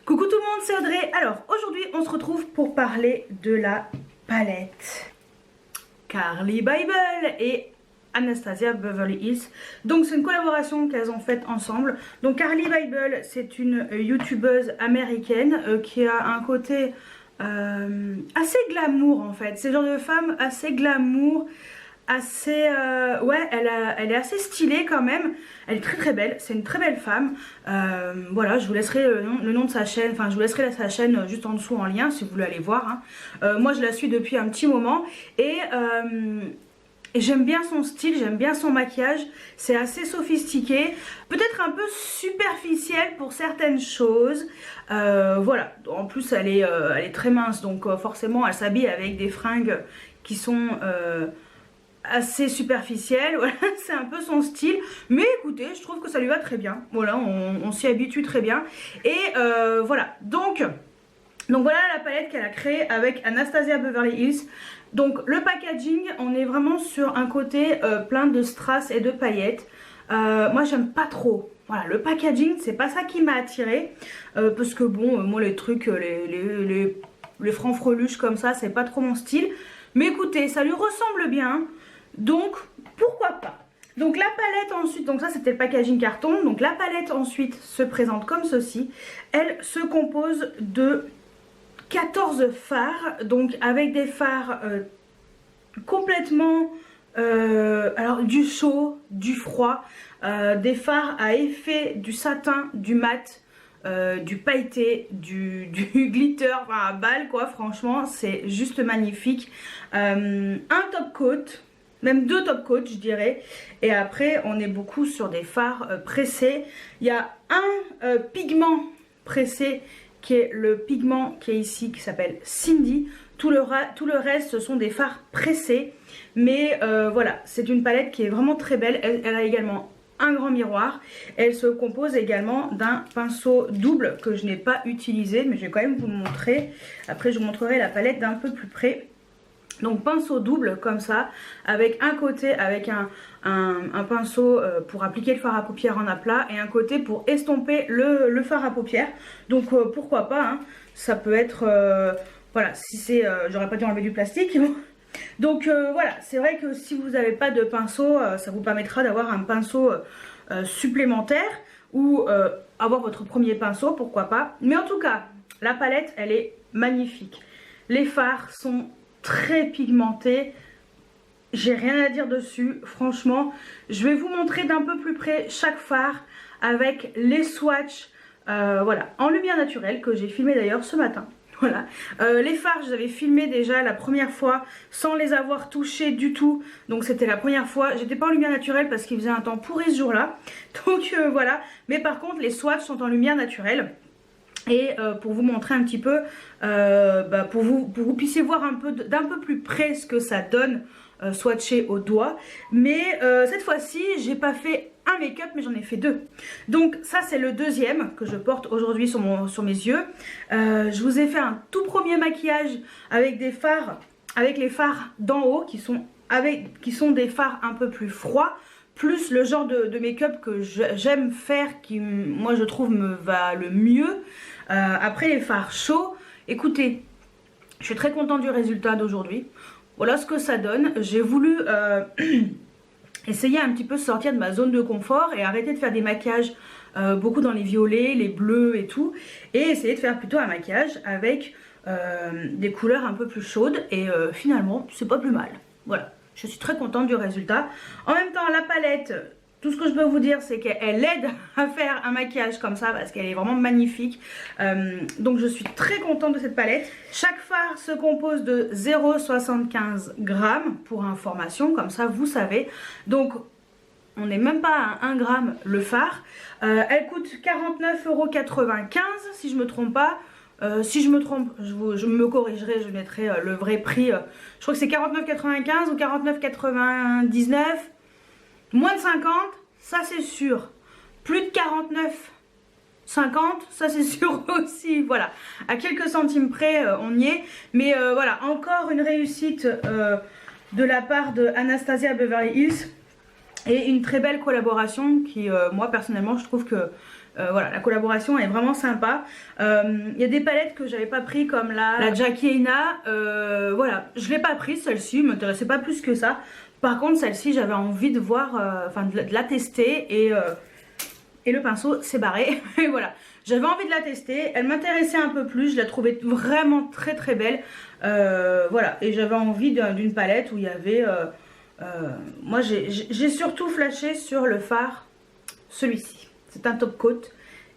Coucou tout le monde, c'est Audrey. Alors aujourd'hui on se retrouve pour parler de la palette Carli Bybel et Anastasia Beverly Hills. Donc c'est une collaboration qu'elles ont faite ensemble. Donc Carli Bybel, c'est une youtubeuse américaine qui a un côté assez glamour en fait. C'est le genre de femme assez glamour, assez ouais, elle est assez stylée quand même. Elle est très très belle, c'est une très belle femme. Voilà, je vous laisserai le nom de sa chaîne, enfin je vous laisserai sa chaîne juste en dessous en lien si vous voulez aller voir, hein. Moi je la suis depuis un petit moment et j'aime bien son style, j'aime bien son maquillage. C'est assez sophistiqué, peut-être un peu superficiel pour certaines choses. Voilà, en plus elle est très mince, donc forcément elle s'habille avec des fringues qui sont assez superficielle, voilà, c'est un peu son style, mais écoutez, je trouve que ça lui va très bien, voilà, on s'y habitue très bien, et voilà, donc voilà la palette qu'elle a créée avec Anastasia Beverly Hills. Donc le packaging, on est vraiment sur un côté plein de strass et de paillettes. Moi j'aime pas trop, voilà, le packaging, c'est pas ça qui m'a attiré, parce que bon, moi les trucs, les francs-freluches comme ça, c'est pas trop mon style, mais écoutez, ça lui ressemble bien. Donc pourquoi pas. Donc la palette ensuite, donc ça c'était le packaging carton. Donc la palette ensuite se présente comme ceci. Elle se compose de 14 fards. Donc avec des fards complètement alors du chaud, du froid, des fards à effet du satin, du mat, du pailleté, du glitter, enfin à balle quoi, franchement c'est juste magnifique. Un top coat, même deux top coats je dirais, et après on est beaucoup sur des fards pressés. Il y a un pigment pressé qui est le pigment qui est ici, qui s'appelle Cindy. Tout le reste ce sont des fards pressés, mais voilà, c'est une palette qui est vraiment très belle. Elle a également un grand miroir. Elle se compose également d'un pinceau double que je n'ai pas utilisé, mais je vais quand même vous le montrer. Après je vous montrerai la palette d'un peu plus près. Donc pinceau double comme ça, avec un côté avec un pinceau pour appliquer le fard à paupières en aplat et un côté pour estomper le fard à paupières. Donc pourquoi pas, hein, ça peut être, voilà, si c'est, j'aurais pas dû enlever du plastique. Donc voilà, c'est vrai que si vous n'avez pas de pinceau, ça vous permettra d'avoir un pinceau supplémentaire ou avoir votre premier pinceau, pourquoi pas. Mais en tout cas, la palette, elle est magnifique. Les fards sont très pigmentés, j'ai rien à dire dessus, franchement. Je vais vous montrer d'un peu plus près chaque fard avec les swatchs, voilà, en lumière naturelle que j'ai filmé d'ailleurs ce matin. Voilà, les fards je les avais filmés déjà la première fois sans les avoir touchés du tout, donc c'était la première fois. J'étais pas en lumière naturelle parce qu'il faisait un temps pourri ce jour là, donc voilà. Mais par contre les swatchs sont en lumière naturelle. Et pour vous montrer un petit peu, pour vous puissiez voir d'un peu plus près ce que ça donne swatché au doigt. Mais cette fois-ci, j'ai pas fait un make-up, mais j'en ai fait deux. Donc ça c'est le deuxième que je porte aujourd'hui sur mes yeux. Je vous ai fait un tout premier maquillage avec des fards, avec les fards d'en haut qui sont des fards un peu plus froids. Plus le genre de make-up que j'aime faire, qui moi je trouve me va le mieux. Après les fards chauds, écoutez, je suis très contente du résultat d'aujourd'hui. Voilà ce que ça donne. J'ai voulu essayer un petit peu de sortir de ma zone de confort et arrêter de faire des maquillages beaucoup dans les violets, les bleus et tout. Et essayer de faire plutôt un maquillage avec des couleurs un peu plus chaudes. Et finalement, c'est pas plus mal. Voilà. Je suis très contente du résultat. En même temps, la palette, tout ce que je peux vous dire, c'est qu'elle aide à faire un maquillage comme ça parce qu'elle est vraiment magnifique. Donc je suis très contente de cette palette. Chaque fard se compose de 0,75 g pour information, comme ça vous savez. Donc on n'est même pas à 1 g le fard. Elle coûte 49,95 € si je me trompe pas. Si je me trompe, je me corrigerai, je mettrai le vrai prix. Je crois que c'est 49,95 ou 49,99. Moins de 50, ça c'est sûr. Plus de 49,50, ça c'est sûr aussi. Voilà, à quelques centimes près, on y est. Mais voilà, encore une réussite de la part de Anastasia Beverly Hills. Et une très belle collaboration qui, moi personnellement, je trouve que Voilà, la collaboration est vraiment sympa. Il y a des palettes que j'avais pas pris comme la Jackie Aina. Voilà, je l'ai pas prise celle-ci, m'intéressait pas plus que ça. Par contre celle-ci j'avais envie de voir, enfin de la tester et le pinceau s'est barré. Et voilà, j'avais envie de la tester, elle m'intéressait un peu plus, je la trouvais vraiment très très belle. Voilà, et j'avais envie d'une palette où il y avait... moi j'ai surtout flashé sur le fard, celui-ci. C'est un top coat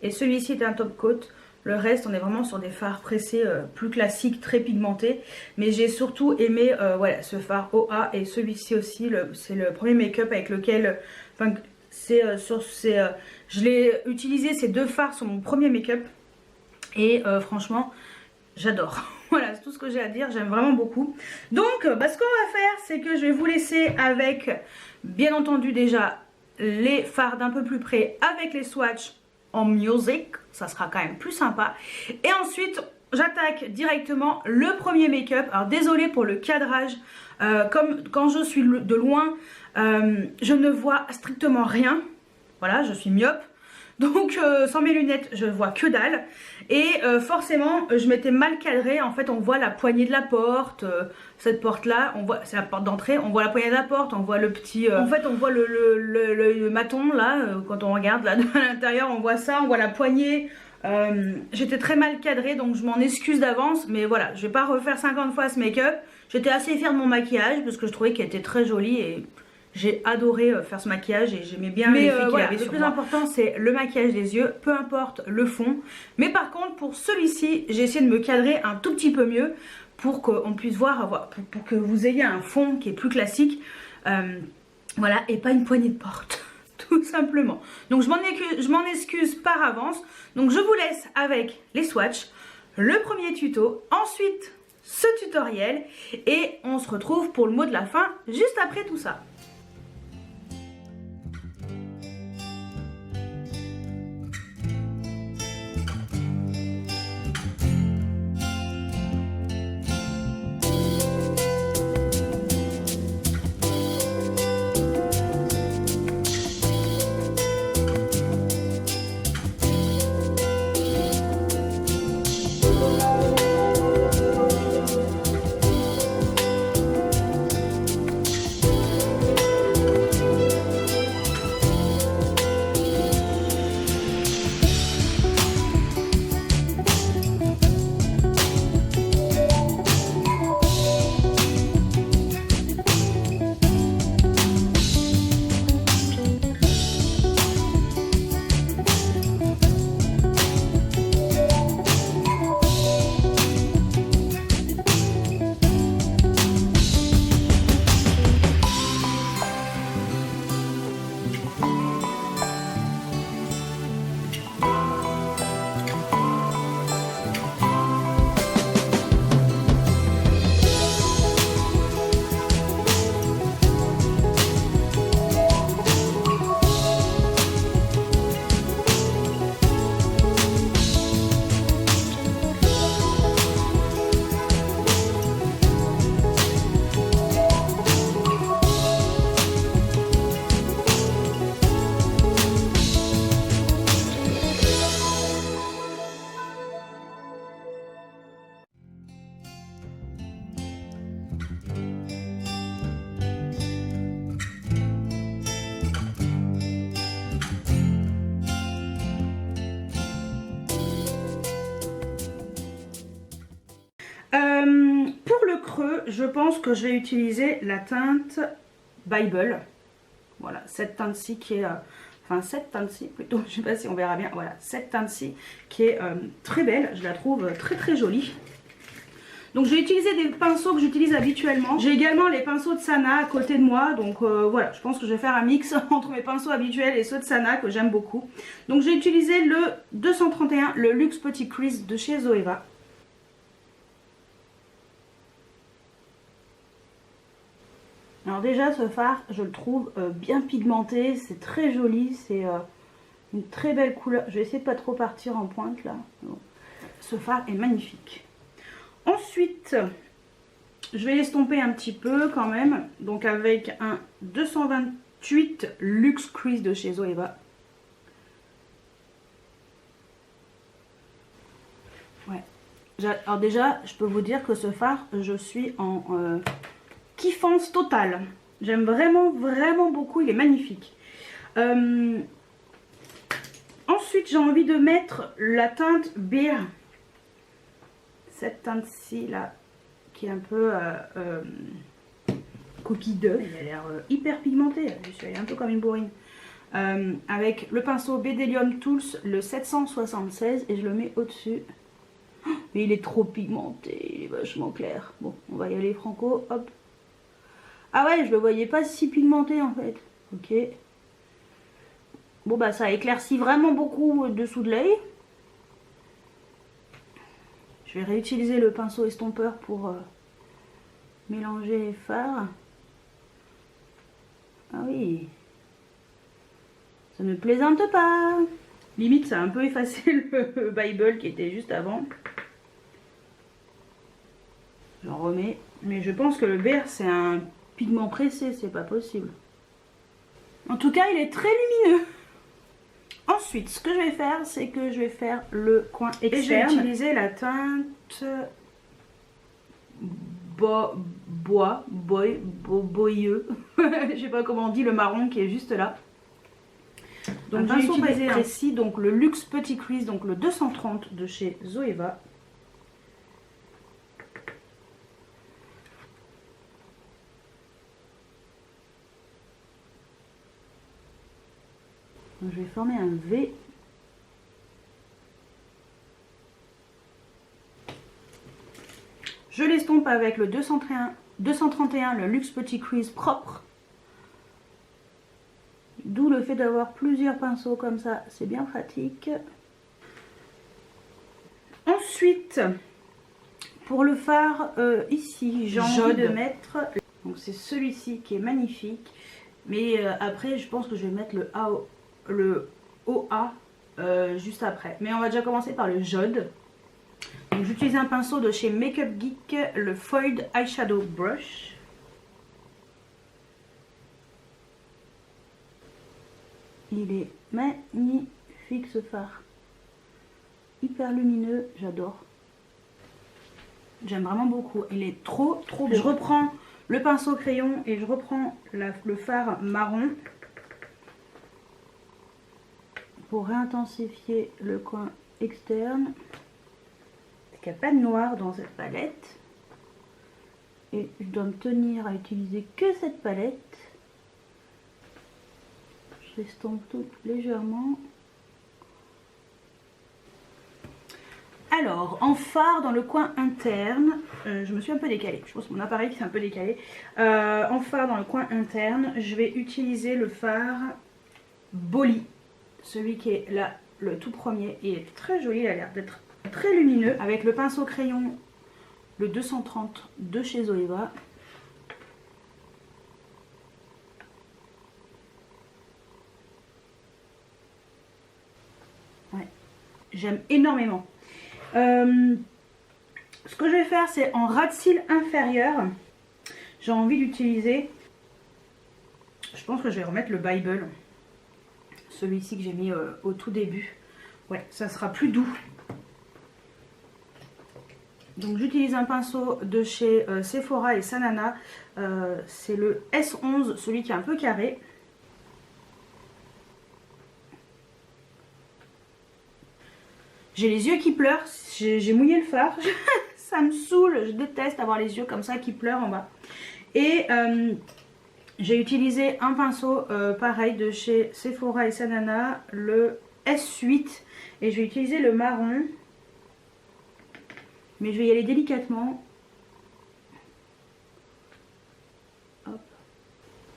et celui-ci est un top coat. Le reste on est vraiment sur des fards pressés plus classiques, très pigmentés. Mais j'ai surtout aimé voilà, ce fard OA et celui-ci aussi. C'est le premier make-up avec lequel... Enfin, je l'ai utilisé ces deux fards sur mon premier make-up. Et franchement, j'adore. Voilà, c'est tout ce que j'ai à dire, j'aime vraiment beaucoup. Donc, ce qu'on va faire, c'est que je vais vous laisser avec, bien entendu déjà, les fards d'un peu plus près avec les swatchs en music. Ça sera quand même plus sympa. Et ensuite, j'attaque directement le premier make-up. Alors, désolée pour le cadrage. Comme quand je suis de loin, je ne vois strictement rien. Voilà, je suis myope. Donc sans mes lunettes je vois que dalle. Et forcément je m'étais mal cadrée. En fait on voit la poignée de la porte. Cette porte là, c'est la porte d'entrée. On voit la poignée de la porte, on voit le petit... En fait on voit le maton là. Quand on regarde là à l'intérieur on voit ça. On voit la poignée. J'étais très mal cadrée donc je m'en excuse d'avance. Mais voilà, je vais pas refaire 50 fois ce make-up. J'étais assez fière de mon maquillage parce que je trouvais qu'il était très joli. Et j'ai adoré faire ce maquillage et j'aimais bien l'effet qu'il avait sur moi. Le plus important c'est le maquillage des yeux, peu importe le fond. Mais par contre pour celui-ci j'ai essayé de me cadrer un tout petit peu mieux pour qu'on puisse voir, pour que vous ayez un fond qui est plus classique. Voilà, et pas une poignée de porte. Tout simplement. Donc je m'en excuse par avance. Donc je vous laisse avec les swatchs, le premier tuto, ensuite ce tutoriel et on se retrouve pour le mot de la fin juste après tout ça. Pour le creux, je pense que je vais utiliser la teinte Bible. Voilà, cette teinte-ci qui est... enfin, cette teinte-ci plutôt, je sais pas si on verra bien. Voilà, cette teinte-ci qui est très belle. Je la trouve très très jolie. Donc j'ai utilisé des pinceaux que j'utilise habituellement. J'ai également les pinceaux de Sana à côté de moi. Donc voilà, je pense que je vais faire un mix entre mes pinceaux habituels et ceux de Sana que j'aime beaucoup. Donc j'ai utilisé le 231, le Luxe Petit Crease de chez Zoeva. Alors déjà ce fard je le trouve bien pigmenté, c'est très joli, c'est une très belle couleur. Je vais essayer de pas trop partir en pointe là. Bon. Ce fard est magnifique. Ensuite je vais l'estomper un petit peu quand même, donc avec un 228 Luxe Crease de chez Zoeva. Alors déjà, je peux vous dire que ce fard, je suis en kiffance totale. J'aime vraiment, vraiment beaucoup, il est magnifique. Ensuite, j'ai envie de mettre la teinte Beer. Cette teinte-ci, là, qui est un peu coquille d'œuf. Elle a l'air hyper pigmentée, elle est un peu comme une bourrine. Avec le pinceau Bedelium Tools, le 776, et je le mets au-dessus. Mais il est trop pigmenté, il est vachement clair. Bon, on va y aller franco, hop. Ah ouais, je le voyais pas si pigmenté en fait. Ok. Bon bah ça éclaircit vraiment beaucoup dessous de l'œil. Je vais réutiliser le pinceau estompeur pour mélanger les fards. Ah oui. Ça ne plaisante pas. Limite ça a un peu effacé le Bible qui était juste avant. J'en remets. Mais je pense que le vert c'est un pigment pressé, c'est pas possible. En tout cas il est très lumineux. Ensuite ce que je vais faire c'est que je vais faire le coin externe. Et je vais utiliser la teinte boyeux. Je sais pas comment on dit, le marron qui est juste là. Donc j'ai utilisé ici donc le Luxe Petit Crease, donc le 230 de chez Zoeva. Donc, je vais former un V. Je l'estompe avec le 231, le Luxe Petit Crease propre. D'où le fait d'avoir plusieurs pinceaux comme ça, c'est bien pratique. Ensuite, pour le fard, ici, j'ai envie de mettre... Donc c'est celui-ci qui est magnifique. Mais après, je pense que je vais mettre le OA juste après. Mais on va déjà commencer par le jaune. Donc j'utilise un pinceau de chez Makeup Geek, le Foiled Eyeshadow Brush. Il est magnifique ce fard. Hyper lumineux, j'adore. J'aime vraiment beaucoup. Il est trop beau. Je reprends le pinceau crayon et je reprends le fard marron pour réintensifier le coin externe. Il n'y a pas de noir dans cette palette. Et je dois me tenir à utiliser que cette palette. Je l'estompe tout légèrement. Alors, en fard dans le coin interne, je me suis un peu décalée. Je pense que mon appareil qui s'est un peu décalé. En fard dans le coin interne, je vais utiliser le fard Boli. Celui qui est là, le tout premier. Il est très joli, il a l'air d'être très lumineux. Avec le pinceau crayon, le 230 de chez Zoeva. Ouais, j'aime énormément. Ce que je vais faire, c'est en ras de cils inférieur. J'ai envie d'utiliser, je pense que je vais remettre le Bible. Celui-ci que j'ai mis au tout début. Ouais, ça sera plus doux. Donc j'utilise un pinceau de chez Sephora et Sanana. C'est le S11, celui qui est un peu carré. J'ai les yeux qui pleurent, j'ai mouillé le fard. Ça me saoule, je déteste avoir les yeux comme ça qui pleurent en bas. Et j'ai utilisé un pinceau pareil de chez Sephora et Sanana, le S8. Et je vais utiliser le marron. Mais je vais y aller délicatement. Hop.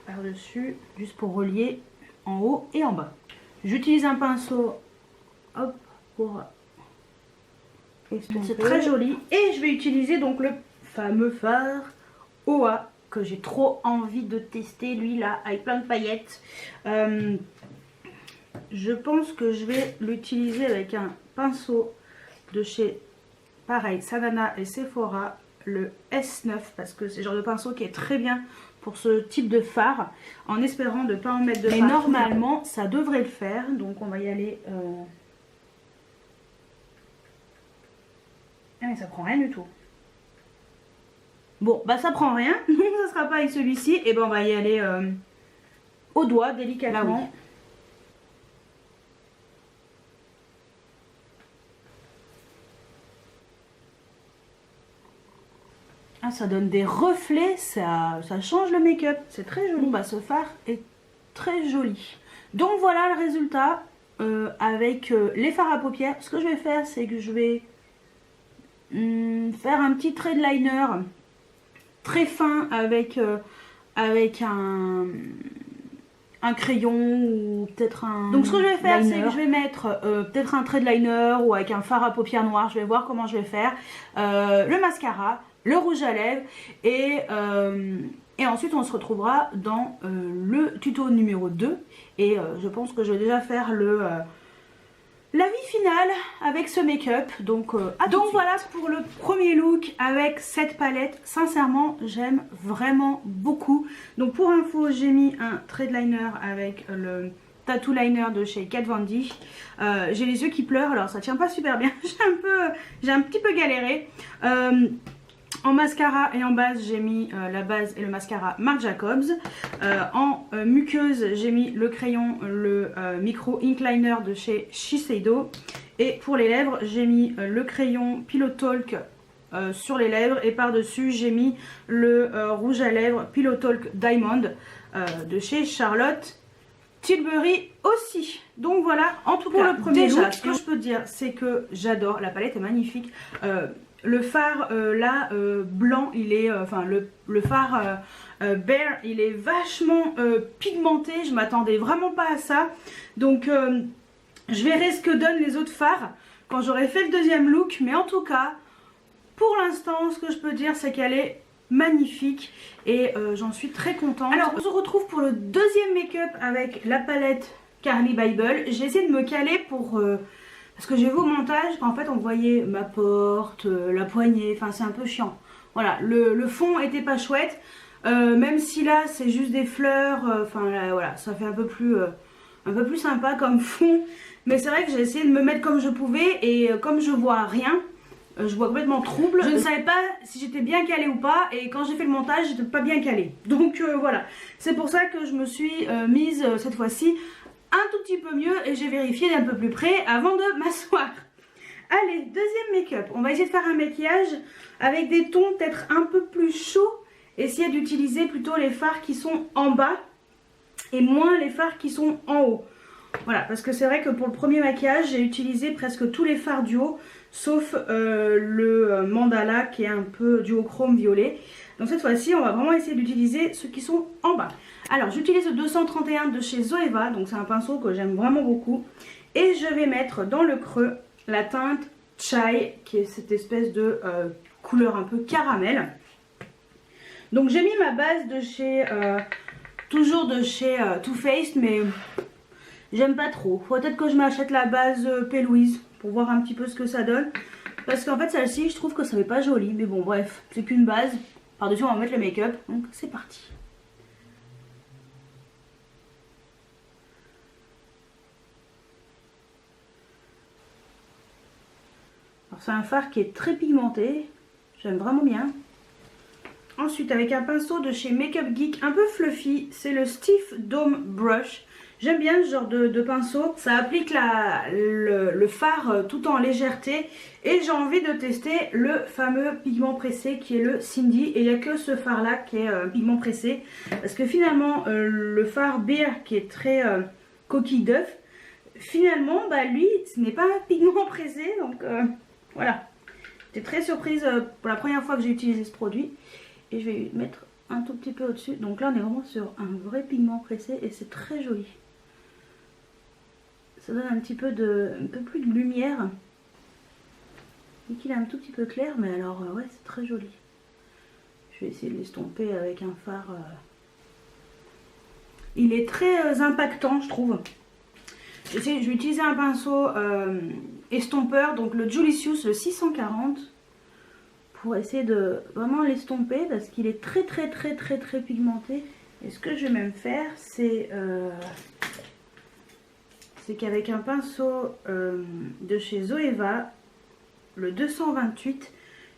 Par-dessus, juste pour relier en haut et en bas. J'utilise un pinceau, hop, pour estomper. C'est très joli. Et je vais utiliser donc le fameux fard OA que j'ai trop envie de tester, lui là, avec plein de paillettes. Je pense que je vais l'utiliser avec un pinceau de chez, pareil, Sanana et Sephora, le S9, parce que c'est le genre de pinceau qui est très bien pour ce type de fard, en espérant de ne pas en mettre de fard. Mais normalement, ça devrait le faire, donc on va y aller Ah mais ça prend rien du tout. Bon, bah ça prend rien, donc ça sera pas avec celui-ci. Et ben on va y aller au doigt, délicatement. Là, oui. Ah, ça donne des reflets, ça change le make-up, c'est très joli. Bon bah ce fard est très joli. Donc voilà le résultat avec les fards à paupières. Ce que je vais faire, c'est que je vais faire un petit trait de liner très fin avec un crayon ou peut-être un... Donc ce que je vais faire, c'est que je vais mettre peut-être un trait de liner ou avec un fard à paupières noir. Je vais voir comment je vais faire. Le mascara, le rouge à lèvres et ensuite on se retrouvera dans le tuto numéro 2. Et je pense que je vais déjà faire l'avis final avec ce make-up. Donc voilà pour le premier look avec cette palette. Sincèrement, j'aime vraiment beaucoup. Donc pour info, j'ai mis un trait de liner avec le Tattoo Liner de chez Kat Von D. J'ai les yeux qui pleurent, alors ça tient pas super bien. J'ai un petit peu galéré. En mascara et en base, j'ai mis la base et le mascara Marc Jacobs. En muqueuse, j'ai mis le crayon, le micro ink liner de chez Shiseido. Et pour les lèvres, j'ai mis le crayon Pillow Talk sur les lèvres. Et par-dessus, j'ai mis le rouge à lèvres Pillow Talk Diamond de chez Charlotte Tilbury aussi. Donc voilà, en tout cas, pour le premier look, ce que je peux dire, c'est que j'adore. La palette est magnifique. Le fard là blanc, il est le fard Bare, il est vachement pigmenté. Je m'attendais vraiment pas à ça. Donc je verrai ce que donnent les autres fards quand j'aurai fait le deuxième look. Mais en tout cas, pour l'instant, ce que je peux dire, c'est qu'elle est magnifique et j'en suis très contente. Alors on se retrouve pour le deuxième make-up avec la palette Carly Bible. J'ai essayé de me caler pour... parce que j'ai vu au montage qu'en fait on voyait ma porte, la poignée, enfin c'est un peu chiant. Voilà, le fond était pas chouette, même si là c'est juste des fleurs, voilà, ça fait un peu plus sympa comme fond. Mais c'est vrai que j'ai essayé de me mettre comme je pouvais et comme je vois rien, je vois complètement trouble. Je ne savais pas si j'étais bien calée ou pas et quand j'ai fait le montage j'étais pas bien calée. Donc voilà, c'est pour ça que je me suis mise cette fois-ci un tout petit peu mieux et j'ai vérifié d'un peu plus près avant de m'asseoir. Allez, deuxième make-up. On va essayer de faire un maquillage avec des tons peut-être un peu plus chauds. Essayer d'utiliser plutôt les fards qui sont en bas et moins les fards qui sont en haut. Voilà, parce que c'est vrai que pour le premier maquillage, j'ai utilisé presque tous les fards du haut, sauf le mandala qui est un peu duochrome violet. Donc cette fois-ci, on va vraiment essayer d'utiliser ceux qui sont en bas. Alors j'utilise le 231 de chez Zoeva, donc c'est un pinceau que j'aime vraiment beaucoup. Et je vais mettre dans le creux la teinte Chai, qui est cette espèce de couleur un peu caramel. Donc j'ai mis ma base de chez, toujours de chez Too Faced, mais j'aime pas trop. Faut peut-être que je m'achète la base P. Louise pour voir un petit peu ce que ça donne. Parce qu'en fait celle-ci, je trouve que ça fait pas joli. Mais bon bref, c'est qu'une base. Par-dessus on va mettre le make-up, donc c'est parti. C'est un fard qui est très pigmenté, j'aime vraiment bien. Ensuite avec un pinceau de chez Makeup Geek un peu fluffy, c'est le Stiff Dome Brush. J'aime bien ce genre de pinceau, ça applique le fard tout en légèreté. Et j'ai envie de tester le fameux pigment pressé qui est le Cindy. Et il n'y a que ce fard là qui est pigment pressé. Parce que finalement le fard Beer qui est très coquille d'œuf, finalement lui ce n'est pas un pigment pressé. Donc voilà, j'étais très surprise pour la première fois que j'ai utilisé ce produit. Et je vais mettre un tout petit peu au-dessus. Donc là on est vraiment sur un vrai pigment pressé et c'est très joli. Ça donne un peu plus de lumière. Et qu'il est un tout petit peu clair, mais alors ouais, c'est très joli. Je vais essayer de l'estomper avec un fard. Il est très impactant, je trouve. Je vais utiliser un pinceau estompeur, donc le Julicius, le 640, pour essayer de vraiment l'estomper parce qu'il est très pigmenté. Et ce que je vais même faire, c'est qu'avec un pinceau de chez Zoeva, le 228,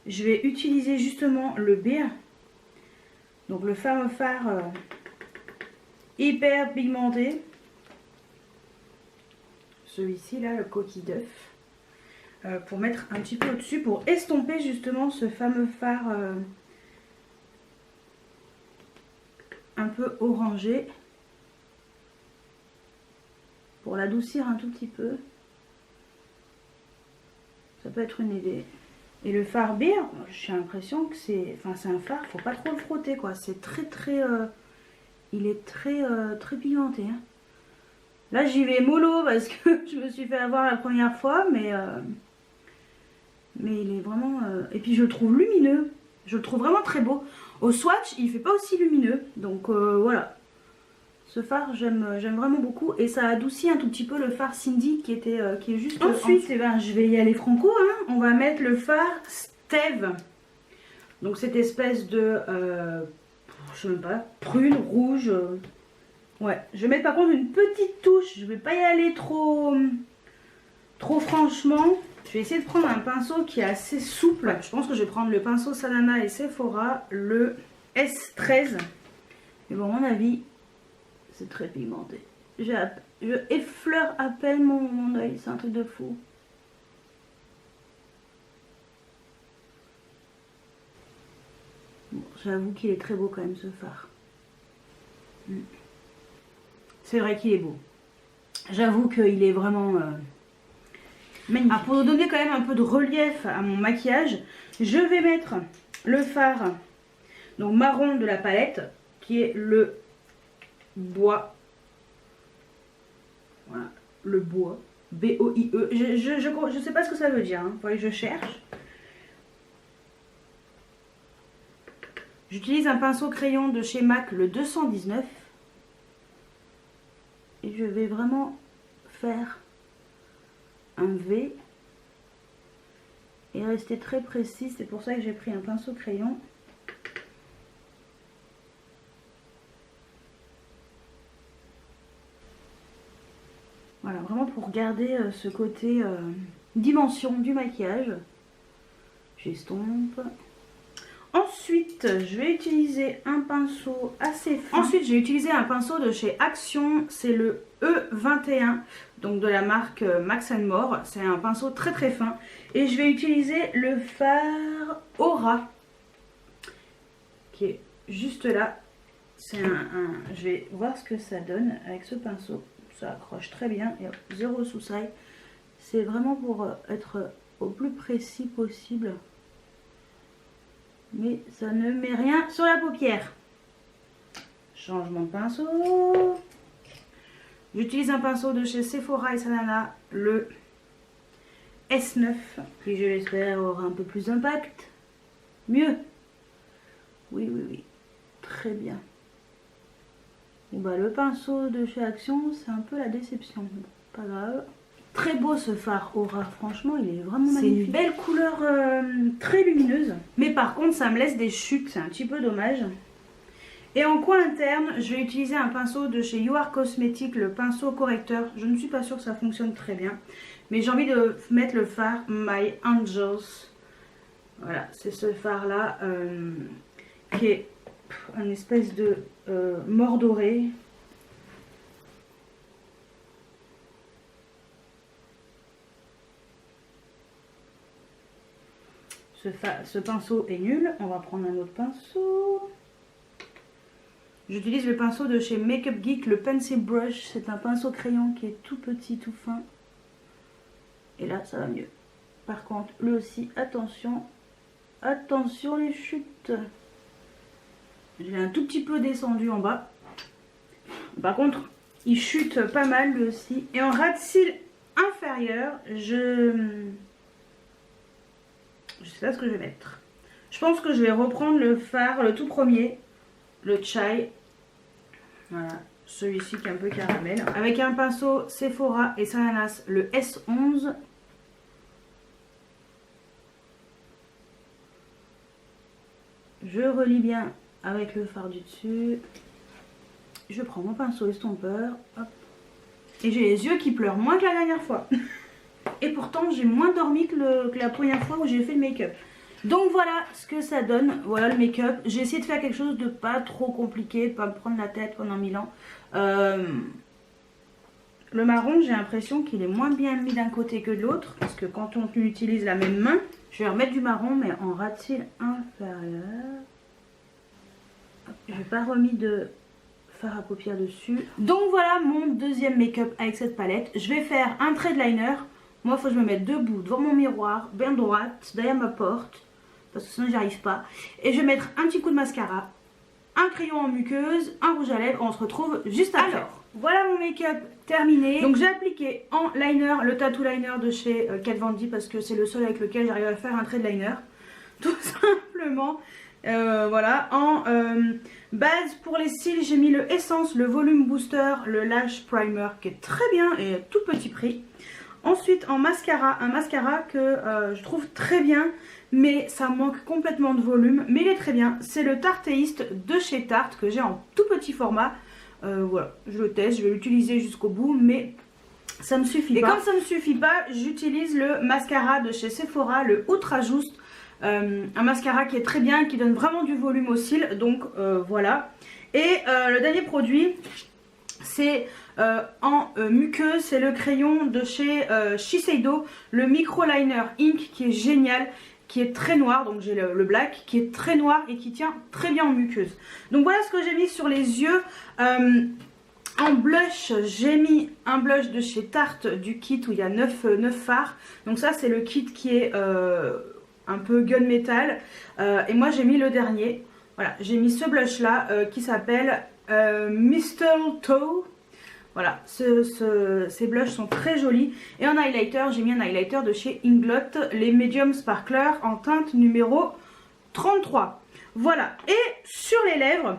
je vais utiliser justement le Beer. Donc le fameux fard hyper pigmenté. Celui-ci là, le coquille d'œuf. Pour mettre un petit peu au-dessus, pour estomper justement ce fameux fard un peu orangé. Pour l'adoucir un tout petit peu. Ça peut être une idée. Et le fard Beer, j'ai l'impression que c'est un fard, faut pas trop le frotter quoi. C'est très il est très pigmenté. Hein. Là j'y vais mollo parce que je me suis fait avoir la première fois, mais il est vraiment... Et puis je le trouve lumineux, je le trouve vraiment très beau. Au swatch il fait pas aussi lumineux, donc voilà. Ce fard j'aime vraiment beaucoup et ça adoucit un tout petit peu le fard Cindy qui est juste ensuite. Eh ben, je vais y aller franco, hein. On va mettre le fard Stève. Donc cette espèce de je sais même pas, prune, rouge. Ouais, je vais mettre par contre une petite touche, je vais pas y aller trop franchement. Je vais essayer de prendre un pinceau qui est assez souple. Je pense que je vais prendre le pinceau Sanana et Sephora, le S13. Mais bon, à mon avis, c'est très pigmenté. Je effleure à peine mon œil, c'est un truc de fou. Bon, j'avoue qu'il est très beau quand même ce fard. C'est vrai qu'il est beau. J'avoue qu'il est vraiment magnifique. Ah, pour donner quand même un peu de relief à mon maquillage, je vais mettre le fard donc marron de la palette qui est le bois. Voilà, le bois. B-O-I-E. Je sais pas ce que ça veut dire. Hein. Faudrait que je cherche. J'utilise un pinceau crayon de chez MAC, le 219. Et je vais vraiment faire un V. Et rester très précis. C'est pour ça que j'ai pris un pinceau crayon. Voilà, vraiment pour garder ce côté dimension du maquillage. J'estompe. Ensuite, je vais utiliser un pinceau assez fin. Ensuite, j'ai utilisé un pinceau de chez Action. C'est le E21, donc de la marque Max More. C'est un pinceau très fin. Et je vais utiliser le fard Aura, qui est juste là. C'est je vais voir ce que ça donne avec ce pinceau. Ça accroche très bien, il y a zéro soussaille. C'est vraiment pour être au plus précis possible. Mais ça ne met rien sur la paupière. Changement de pinceau. J'utilise un pinceau de chez Sephora et Sanana, le S9, qui je l'espère aura un peu plus d'impact. Mieux. Oui. Très bien. Bon bah, le pinceau de chez Action, c'est un peu la déception. Pas grave. Très beau ce fard Aura, franchement il est vraiment magnifique. C'est une belle couleur très lumineuse. Mais par contre ça me laisse des chutes, c'est un petit peu dommage. Et en coin interne, je vais utiliser un pinceau de chez You Are Cosmetics, le pinceau correcteur. Je ne suis pas sûre que ça fonctionne très bien. Mais j'ai envie de mettre le fard My Angels. Voilà, c'est ce fard là qui est une espèce de mort doré. Ce pinceau est nul. On va prendre un autre pinceau. J'utilise le pinceau de chez Makeup Geek, le Pencil Brush. C'est un pinceau crayon qui est tout petit, tout fin. Et là, ça va mieux. Par contre, lui aussi, attention. Attention les chutes. J'ai un tout petit peu descendu en bas. Par contre, il chute pas mal lui aussi. Et en ras de cils inférieur, je sais pas ce que je vais mettre. Je pense que je vais reprendre le fard, le tout premier, le Chai. Voilà, celui-ci qui est un peu caramel. Avec un pinceau Sephora et Sananas, le S11. Je relie bien avec le fard du dessus. Je prends mon pinceau estompeur. Hop. Et j'ai les yeux qui pleurent moins que la dernière fois. Et pourtant j'ai moins dormi que la première fois où j'ai fait le make-up. Donc voilà ce que ça donne, voilà le make-up. J'ai essayé de faire quelque chose de pas trop compliqué, de pas me prendre la tête pendant 1000 ans. Le marron, j'ai l'impression qu'il est moins bien mis d'un côté que de l'autre, parce que quand on utilise la même main, je vais remettre du marron mais en ras-de-cils inférieur. Je n'ai pas remis de fard à paupières dessus. Donc voilà mon deuxième make-up avec cette palette. Je vais faire un trait de liner. Moi il faut que je me mette debout devant mon miroir, bien droite, derrière ma porte, parce que sinon j'y arrive pas. Et je vais mettre un petit coup de mascara, un crayon en muqueuse, un rouge à lèvres. On se retrouve juste après. Alors, voilà mon make-up terminé. Donc j'ai appliqué en liner le tattoo liner de chez Kat Von D, parce que c'est le seul avec lequel j'arrive à faire un trait de liner. Tout simplement. Voilà, en base pour les cils, j'ai mis le Essence, le Volume Booster, le Lash Primer qui est très bien et à tout petit prix. Ensuite en mascara, un mascara que je trouve très bien, mais ça manque complètement de volume, mais il est très bien. C'est le Tarteist de chez Tarte que j'ai en tout petit format. Voilà, je le teste, je vais l'utiliser jusqu'au bout, mais ça me suffit pas. Et comme ça me suffit pas, j'utilise le mascara de chez Sephora, le Ultra Just. Un mascara qui est très bien, qui donne vraiment du volume aux cils, donc voilà. Et le dernier produit, c'est en muqueuse, c'est le crayon de chez Shiseido, le Micro Liner Ink, qui est génial, qui est très noir. Donc j'ai le black qui est très noir et qui tient très bien en muqueuse. Donc voilà ce que j'ai mis sur les yeux. En blush, j'ai mis un blush de chez Tarte du kit où il y a 9 fards. Donc ça c'est le kit qui est un peu gunmetal, et moi j'ai mis le dernier. Voilà, j'ai mis ce blush là qui s'appelle Mistletoe. Voilà, ces blushs sont très jolis. Et en highlighter, j'ai mis un highlighter de chez Inglot, les Medium Sparkler en teinte numéro 33. Voilà, et sur les lèvres,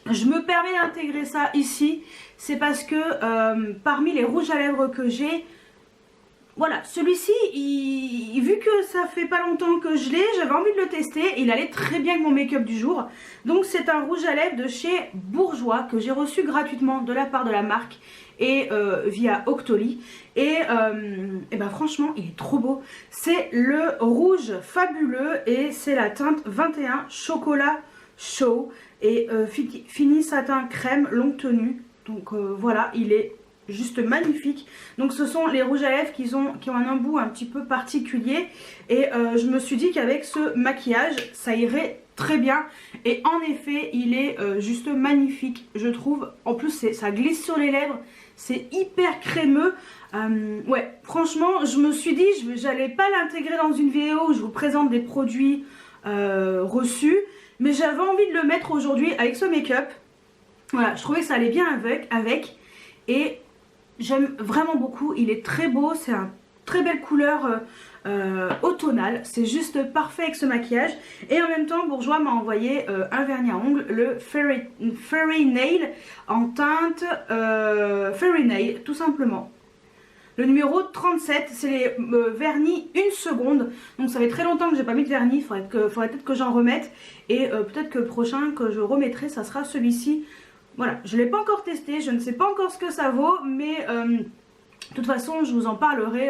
je me permets d'intégrer ça ici, c'est parce que parmi les rouges à lèvres que j'ai, voilà, celui-ci, vu que ça fait pas longtemps que je l'ai, j'avais envie de le tester. Il allait très bien avec mon make-up du jour. Donc c'est un rouge à lèvres de chez Bourjois que j'ai reçu gratuitement de la part de la marque et via Octoly. Et ben franchement, il est trop beau. C'est le rouge fabuleux et c'est la teinte 21 chocolat chaud et fini satin crème longue tenue. Donc voilà, il est juste magnifique. Donc ce sont les rouges à lèvres qui ont un embout un petit peu particulier, et je me suis dit qu'avec ce maquillage ça irait très bien, et en effet il est juste magnifique je trouve. En plus ça glisse sur les lèvres, c'est hyper crémeux. Ouais, franchement je me suis dit j'allais pas l'intégrer dans une vidéo où je vous présente des produits reçus, mais j'avais envie de le mettre aujourd'hui avec ce make-up. Voilà, je trouvais que ça allait bien avec et j'aime vraiment beaucoup, il est très beau, c'est une très belle couleur automnale, c'est juste parfait avec ce maquillage. Et en même temps Bourjois m'a envoyé un vernis à ongles, le Fairy Nail en teinte Fairy Nail tout simplement. Le numéro 37, c'est les vernis 1 seconde. Donc ça fait très longtemps que j'ai pas mis de vernis, faudrait peut-être que j'en remette. Et peut-être que le prochain que je remettrai, ça sera celui-ci. Voilà, je ne l'ai pas encore testé, je ne sais pas encore ce que ça vaut, mais de toute façon je vous en parlerai.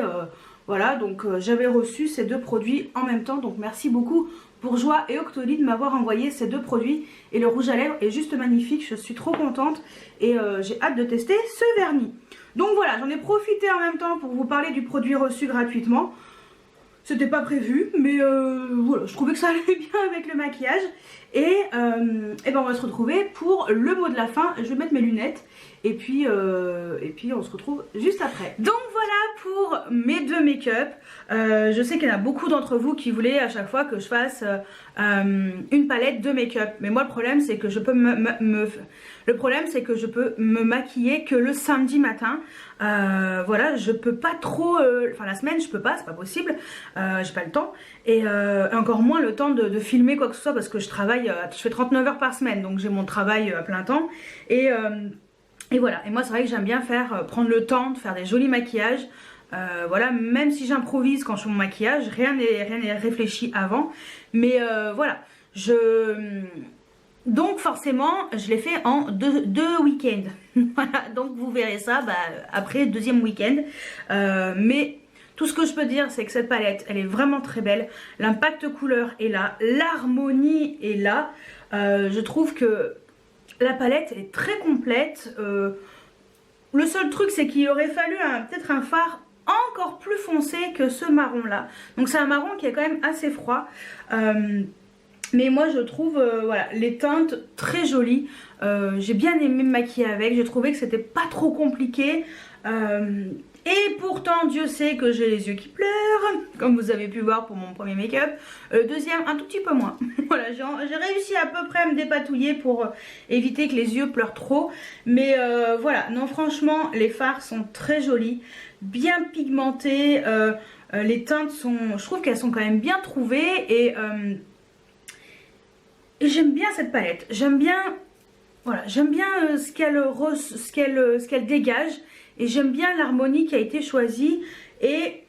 Voilà, donc j'avais reçu ces deux produits en même temps, donc merci beaucoup Bourjois et Octoly de m'avoir envoyé ces deux produits. Et le rouge à lèvres est juste magnifique, je suis trop contente et j'ai hâte de tester ce vernis. Donc voilà, j'en ai profité en même temps pour vous parler du produit reçu gratuitement. C'était pas prévu, mais voilà, je trouvais que ça allait bien avec le maquillage. Et ben on va se retrouver pour le mot de la fin. Je vais mettre mes lunettes et puis on se retrouve juste après. Donc voilà pour mes deux make-up. Je sais qu'il y en a beaucoup d'entre vous qui voulaient à chaque fois que je fasse une palette de make-up. Mais moi le problème c'est que je peux me maquiller que le samedi matin. Voilà, je peux pas trop, enfin la semaine je peux pas, c'est pas possible, j'ai pas le temps, et encore moins le temps de filmer quoi que ce soit, parce que je travaille, je fais 39 heures par semaine, donc j'ai mon travail à plein temps, et voilà, et moi c'est vrai que j'aime bien prendre le temps de faire des jolis maquillages. Voilà, même si j'improvise quand je fais mon maquillage, rien n'est réfléchi avant, mais voilà, donc forcément je l'ai fait en deux week-ends. Voilà, donc vous verrez ça après le deuxième week-end. Mais Tout ce que je peux dire, c'est que cette palette, elle est vraiment très belle. L'impact couleur est là, l'harmonie est là. Je trouve que la palette est très complète. Le seul truc, c'est qu'il aurait fallu peut-être un fard encore plus foncé que ce marron là. Donc c'est un marron qui est quand même assez froid. Mais moi je trouve voilà, les teintes très jolies. J'ai bien aimé me maquiller avec. J'ai trouvé que c'était pas trop compliqué. Et pourtant Dieu sait que j'ai les yeux qui pleurent, comme vous avez pu voir pour mon premier make-up. Deuxième un tout petit peu moins. Voilà, j'ai réussi à peu près à me dépatouiller pour éviter que les yeux pleurent trop. Mais voilà, non franchement les fards sont très jolis, bien pigmentés. Les teintes sont, je trouve qu'elles sont quand même bien trouvées. Et j'aime bien cette palette. J'aime bien, voilà, j'aime bien ce qu'elle dégage. Et j'aime bien l'harmonie qui a été choisie. Et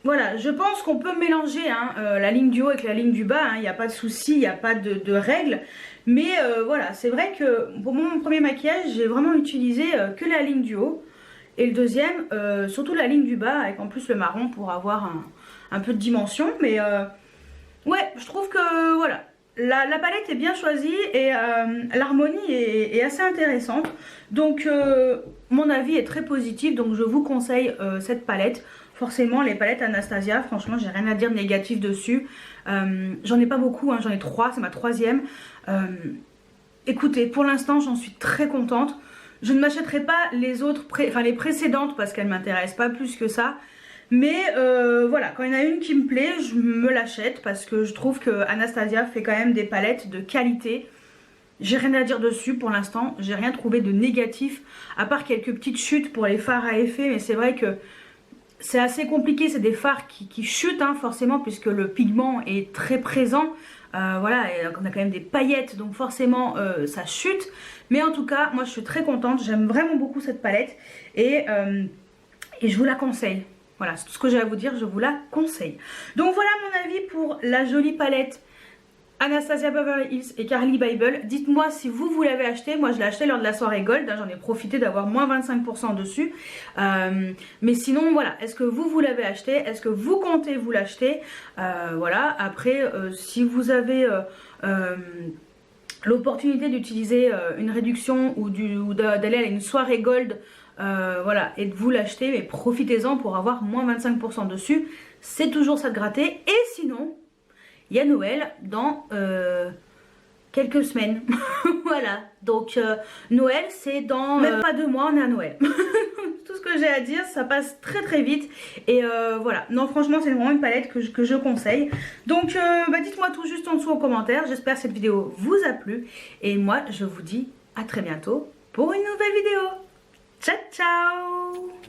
voilà, je pense qu'on peut mélanger la ligne du haut avec la ligne du bas. Il n'y a pas de souci, il n'y a pas de règles. Mais voilà, c'est vrai que pour mon premier maquillage, j'ai vraiment utilisé que la ligne du haut. Et le deuxième, surtout la ligne du bas, avec en plus le marron pour avoir un peu de dimension. Mais ouais, je trouve que voilà. La palette est bien choisie et l'harmonie est assez intéressante. Donc mon avis est très positif, donc je vous conseille cette palette. Forcément les palettes Anastasia, franchement j'ai rien à dire de négatif dessus. J'en ai pas beaucoup, j'en ai 3, c'est ma 3e. Écoutez, pour l'instant j'en suis très contente. Je ne m'achèterai pas les autres, les précédentes parce qu'elles ne m'intéressent pas plus que ça. Mais voilà, quand il y en a une qui me plaît, je me l'achète parce que je trouve que Anastasia fait quand même des palettes de qualité. J'ai rien à dire dessus pour l'instant, j'ai rien trouvé de négatif, à part quelques petites chutes pour les fards à effet, mais c'est vrai que c'est assez compliqué, c'est des fards qui chutent forcément puisque le pigment est très présent. Voilà, et on a quand même des paillettes, donc forcément ça chute. Mais en tout cas, moi je suis très contente, j'aime vraiment beaucoup cette palette et je vous la conseille. Voilà, c'est tout ce que j'ai à vous dire, je vous la conseille. Donc voilà mon avis pour la jolie palette Anastasia Beverly Hills et Carly Bible. Dites-moi si vous l'avez acheté. Moi je l'ai acheté lors de la soirée Gold, j'en ai profité d'avoir moins 25% dessus. Mais sinon voilà, est-ce que vous l'avez acheté? Est-ce que vous comptez vous l'acheter? Voilà, après si vous avez l'opportunité d'utiliser une réduction ou d'aller à une soirée Gold, voilà, et de vous l'acheter, mais profitez-en pour avoir moins 25% dessus, c'est toujours ça de gratter. Et sinon, il y a Noël dans quelques semaines. Voilà, donc Noël c'est dans même pas 2 mois, on est à Noël. Tout ce que j'ai à dire, ça passe très très vite. Et voilà, non franchement c'est vraiment une palette que je conseille. Donc dites-moi tout juste en dessous en commentaire. J'espère que cette vidéo vous a plu. Et moi je vous dis à très bientôt pour une nouvelle vidéo. Ciao ciao.